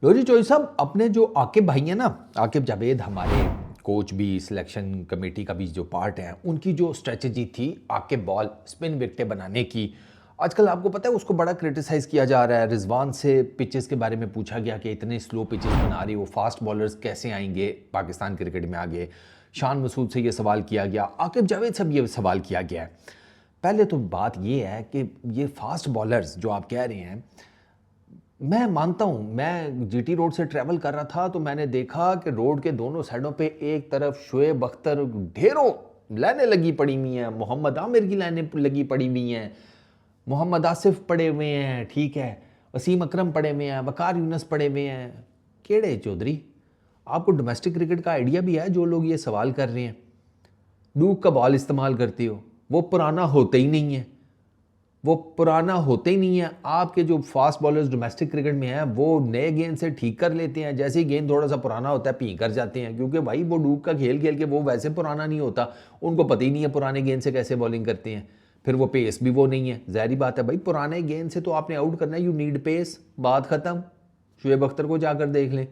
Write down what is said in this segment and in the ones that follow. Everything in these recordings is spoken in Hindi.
लो जी चोई साहब, अपने जो आकिब भाई हैं ना, आकिब जावेद हमारे कोच भी, सिलेक्शन कमेटी का भी जो पार्ट है, उनकी जो स्ट्रेटजी थी आकिब बॉल स्पिन विकेटें बनाने की, आजकल आपको पता है उसको बड़ा क्रिटिसाइज़ किया जा रहा है। रिजवान से पिचेस के बारे में पूछा गया कि इतने स्लो पिचेस बना रही हो, फास्ट बॉलर्स कैसे आएंगे पाकिस्तान क्रिकेट में आगे। शान मसूद से ये सवाल किया गया, आकिब जावेद से भी ये सवाल किया गया है। पहले तो बात ये है कि ये फास्ट बॉलर्स जो आप कह रहे हैं, मैं मानता हूँ, मैं जीटी रोड से ट्रैवल कर रहा था तो मैंने देखा कि रोड के दोनों साइडों पे एक तरफ शुएब अख्तर ढेरों लाइनें लगी पड़ी हुई हैं, मोहम्मद आमिर की लाइनें लगी पड़ी हुई हैं, मोहम्मद आसिफ पड़े हुए हैं, ठीक है, वसीम अकरम पड़े हुए हैं, वकार यूनस पड़े हुए हैं। केड़े चौधरी, आपको डोमेस्टिक क्रिकेट का आइडिया भी है? जो लोग ये सवाल कर रहे हैं, डूक का बॉल इस्तेमाल करते हो, वो पुराना होता ही नहीं है, वो पुराना होते ही नहीं है। आपके जो फास्ट बॉलर्स डोमेस्टिक क्रिकेट में हैं वो नए गेंद से ठीक कर लेते हैं, जैसे ही गेंद थोड़ा सा पुराना होता है पी कर जाते हैं, क्योंकि भाई वो डूब का खेल खेल के वो वैसे पुराना नहीं होता, उनको पता ही नहीं है पुराने गेंद से कैसे बॉलिंग करते हैं। फिर वो पेस भी वो नहीं है, ज़ाहिरी बात है भाई, पुराने गेंद से तो आपने आउट करना है, यू नीड पेस, बात ख़त्म। शुएब अख्तर को जाकर देख लें,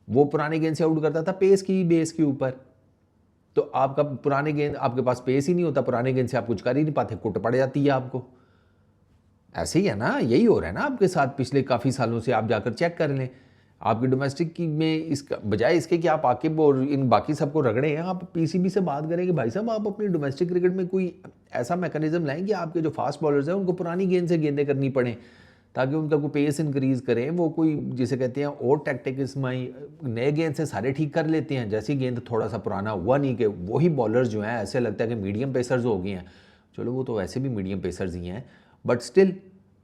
वो पुराने गेंद से आउट करता था पेस की बेस के ऊपर। तो आपका पुराने गेंद, आपके पास पेस ही नहीं होता, पुराने गेंद से आप कुछ कर ही नहीं पाते, कुट पड़ जाती है आपको। ऐसे ही है ना, यही हो रहा है ना आपके साथ पिछले काफ़ी सालों से, आप जाकर चेक कर लें। आपकी डोमेस्टिक की में इसका बजाय इसके कि आप आकिब और इन बाकी सबको रगड़े हैं, आप पीसीबी से बात करें कि भाई साहब आप अपनी डोमेस्टिक क्रिकेट में कोई ऐसा मैकेनिज्म लाएं कि आपके जो फास्ट बॉलर्स हैं उनको पुरानी गेंद से गेंदें करनी पड़े, ताकि उनका कोई पेस इंक्रीज़ करें, वो कोई जिसे कहते हैं और टैक्टिक इसमाई नए गेंद से सारे ठीक कर लेते हैं। जैसी गेंद थोड़ा सा पुराना हुआ नहीं कि वही बॉलर्स जो हैं ऐसे लगता है कि मीडियम पेसर्स हो गए हैं। चलो वो तो वैसे भी मीडियम पेसर्स ही हैं, बट स्टिल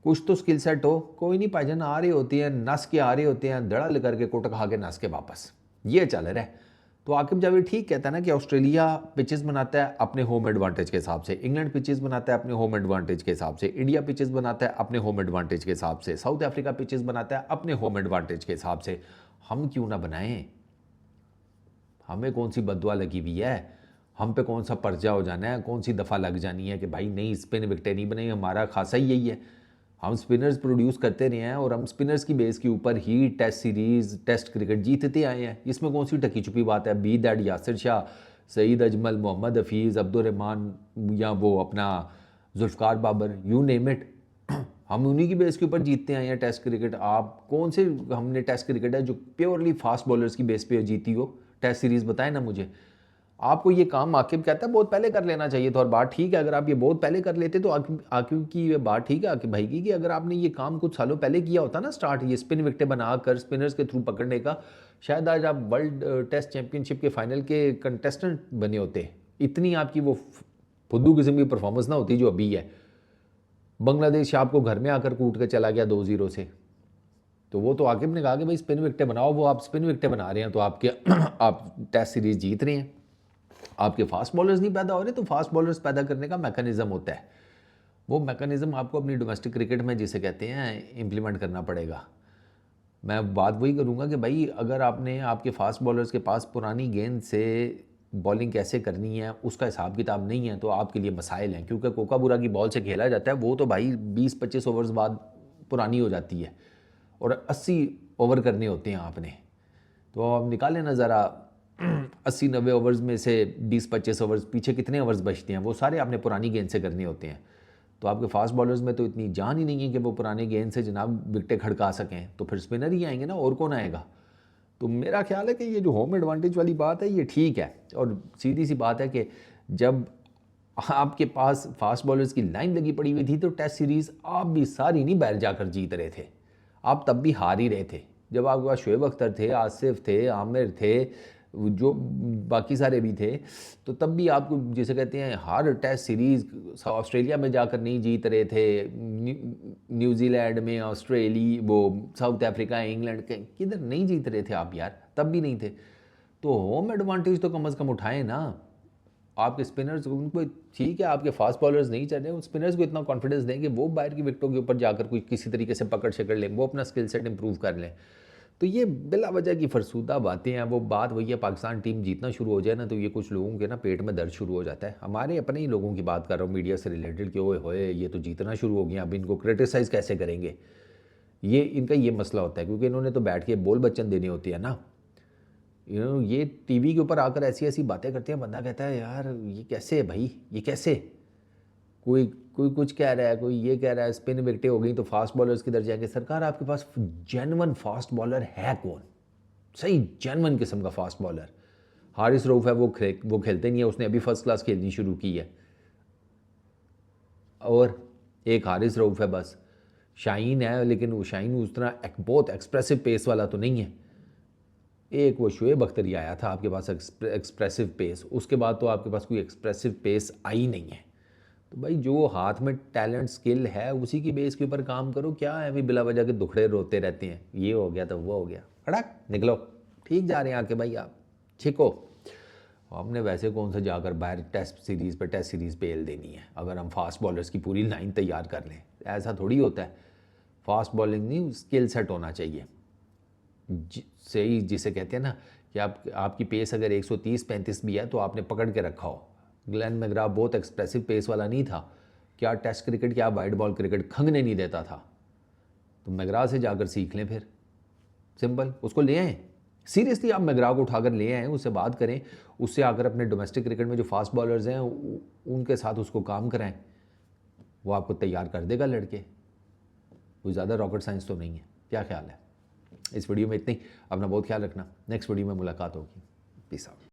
कुछ तो स्किल सेट हो। कोई नहीं, भाईजान आ रहे होते हैं, नस के आ रहे होते हैं, धड़ल करके कुट खा के नस के वापस, ये चल रहा है। तो आकिब जावेद ठीक कहता है ना कि ऑस्ट्रेलिया पिचेस बनाता है अपने होम एडवांटेज के हिसाब से, इंग्लैंड पिचेस बनाता है अपने होम एडवांटेज के हिसाब से, इंडिया पिचेस बनाता है अपने होम एडवांटेज के हिसाब से, साउथ अफ्रीका पिचेस बनाता है अपने होम एडवांटेज के हिसाब से। हम क्यों ना बनाएं? हमें कौन सी बददुआ लगी हुई है? हम पे कौन सा पर्चा हो जाना है, कौन सी दफ़ा लग जानी है कि भाई नहीं स्पिन विकटें नहीं बनेगी? हमारा खासा ही यही है, हम स्पिनर्स प्रोड्यूस करते रहे हैं और हम स्पिनर्स की बेस के ऊपर ही टेस्ट सीरीज़, टेस्ट क्रिकेट जीतते आए हैं। इसमें कौन सी टकी छुपी बात है? बी दैट यासिर शाह, सईद अजमल, मोहम्मद हफीज़, अब्दुलरहमान, या वो अपना Zulfiqar Babar, you name it, हम उन्हीं की बेस के ऊपर जीतते आए हैं टेस्ट क्रिकेट। आप कौन से हमने टेस्ट क्रिकेट है जो प्योरली फास्ट बॉलर्स की बेस पे जीती हो? टेस्ट सीरीज़ बताएं ना मुझे। आपको ये काम आकिब कहता है बहुत पहले कर लेना चाहिए था, और बात ठीक है, अगर आप ये बहुत पहले कर लेते तो आकिब की ये बात ठीक है, आकिब भाई की, कि अगर आपने ये काम कुछ सालों पहले किया होता ना स्टार्ट, ये स्पिन विकेटें बनाकर स्पिनर्स के थ्रू पकड़ने का, शायद आज आप वर्ल्ड टेस्ट चैंपियनशिप के फाइनल के कंटेस्टेंट बने होते। इतनी आपकी वो फुद्दू किस्म की परफॉर्मेंस ना होती जो अभी है। बांग्लादेश आपको घर में आकर कूट के चला गया 2-0 से, तो वो तो आकिब ने कहा कि भाई स्पिन विकेटें बनाओ, वो आप स्पिन विकेटें बना रहे हैं तो आपके आप टेस्ट सीरीज़ जीत रहे हैं। आपके फास्ट बॉलर्स नहीं पैदा हो रहे, तो फास्ट बॉलर्स पैदा करने का मैकेनिज्म होता है, वो मैकेनिज्म आपको अपनी डोमेस्टिक क्रिकेट में जिसे कहते हैं इम्प्लीमेंट करना पड़ेगा। मैं बात वही करूँगा कि भाई अगर आपने आपके फास्ट बॉलर्स के पास पुरानी गेंद से बॉलिंग कैसे करनी है उसका हिसाब किताब नहीं है, तो आपके लिए मसाइल हैं, क्योंकि कोकाबुरा की बॉल से खेला जाता है, वो तो भाई 20-25 ओवर्स बाद पुरानी हो जाती है और 80 ओवर करने होते हैं आपने। तो आप निकालें ना ज़रा 80-90 ओवर्स में से 20-25 ओवर्स, पीछे कितने ओवर्स बचते हैं, वो सारे आपने पुरानी गेंद से करने होते हैं। तो आपके फास्ट बॉलर्स में तो इतनी जान ही नहीं है कि वो पुराने गेंद से जनाब विकटें खड़का सकें, तो फिर स्पिनर ही आएंगे ना, और कौन आएगा? तो मेरा ख्याल है कि ये जो होम एडवांटेज वाली बात है ये ठीक है, और सीधी सी बात है कि जब आपके पास फास्ट बॉलर्स की लाइन लगी पड़ी हुई थी तो टेस्ट सीरीज़ आप भी सारी नहीं बैठ जाकर जीत रहे थे, आप तब भी हार ही रहे थे। जब आपके पास शुएब अख्तर थे, आसिफ थे, आमिर थे, जो बाकी सारे भी थे, तो तब भी आपको जिसे कहते हैं हर टेस्ट सीरीज़ ऑस्ट्रेलिया में जाकर नहीं जीत रहे थे, न्यूजीलैंड में, ऑस्ट्रेलिया, वो साउथ अफ्रीका, इंग्लैंड के किधर नहीं जीत रहे थे आप यार, तब भी नहीं थे। तो होम एडवांटेज तो कम अज़ कम उठाएं ना। आपके स्पिनर्स उनको ठीक है, आपके फास्ट बॉलर्स नहीं चल रहे, उन स्पिनर्स को इतना कॉन्फिडेंस दें कि वो बाहर की विकेटों के ऊपर जाकर कोई किसी तरीके से पकड़ शकड़ लें, वो अपना स्किल सेट इंप्रूव कर लें। तो ये बिला वजह की फरसूदा बातें हैं। वो बात वही है, पाकिस्तान टीम जीतना शुरू हो जाए ना तो ये कुछ लोगों के ना पेट में दर्द शुरू हो जाता है। हमारे अपने ही लोगों की बात कर रहा हूँ मीडिया से रिलेटेड कि ओए होए ये तो जीतना शुरू हो गया, अब इनको क्रिटिसाइज़ कैसे करेंगे? ये इनका ये मसला होता है, क्योंकि इन्होंने तो बैठ के बोल बच्चन देने होती है ना। ये टीवी के ऊपर आकर ऐसी ऐसी बातें करते हैं, बंदा कहता है यार ये कैसे है भाई, ये कैसे। कोई कोई कुछ कह रहा है, कोई ये कह रहा है स्पिन विकेटें हो गई तो फास्ट बॉलर्स किधर जाएंगे। सरकार आपके पास जेन्युइन फास्ट बॉलर है कौन, सही जेन्युइन किस्म का फास्ट बॉलर? हारिस रऊफ है, वो खेलते नहीं है, उसने अभी फर्स्ट क्लास खेलनी शुरू की है। और एक हारिस रऊफ है बस। शाहीन है, लेकिन वो शाहीन उस तरह बहुत एक्सप्रेसिव पेस वाला तो नहीं है। एक वो शुएब अख्तरी आया था आपके पास एक्सप्रेसिव पेस, उसके बाद तो आपके पास कोई एक्सप्रेसिव पेस आई नहीं है। तो भाई जो हाथ में टैलेंट स्किल है उसी की बेस के ऊपर काम करो। क्या है अभी बिला वजह के दुखड़े रोते रहते हैं, ये हो गया तो वो हो गया, खड़क निकलो, ठीक जा रहे हैं आके भाई आप छिको। हमने वैसे कौन सा जाकर बाहर टेस्ट सीरीज़ पे एल देनी है अगर हम फास्ट बॉलर्स की पूरी लाइन तैयार कर लें। ऐसा थोड़ी होता है। फास्ट बॉलिंग नहीं, स्किल सेट होना चाहिए। सही जिसे कहते हैं ना कि आपकी पेस अगर 130-135 भी है तो आपने पकड़ के रखा हो। ग्लेन मैकग्रा बहुत एक्सप्रेसिव पेस वाला नहीं था। क्या टेस्ट क्रिकेट, क्या वाइड बॉल क्रिकेट खंगने नहीं देता था। तो मैकग्रा से जाकर सीख लें फिर, सिंपल। उसको ले आएँ, सीरियसली आप मैकग्रा को उठाकर ले आएँ, उससे बात करें, उससे आकर अपने डोमेस्टिक क्रिकेट में जो फास्ट बॉलर्स हैं उनके साथ उसको काम कराएं। वो आपको तैयार कर देगा लड़के। कोई ज़्यादा रॉकेट साइंस तो नहीं है। क्या ख्याल है? इस वीडियो में इतनी। अपना बहुत ख्याल रखना। नेक्स्ट वीडियो में मुलाकात होगी। Peace out.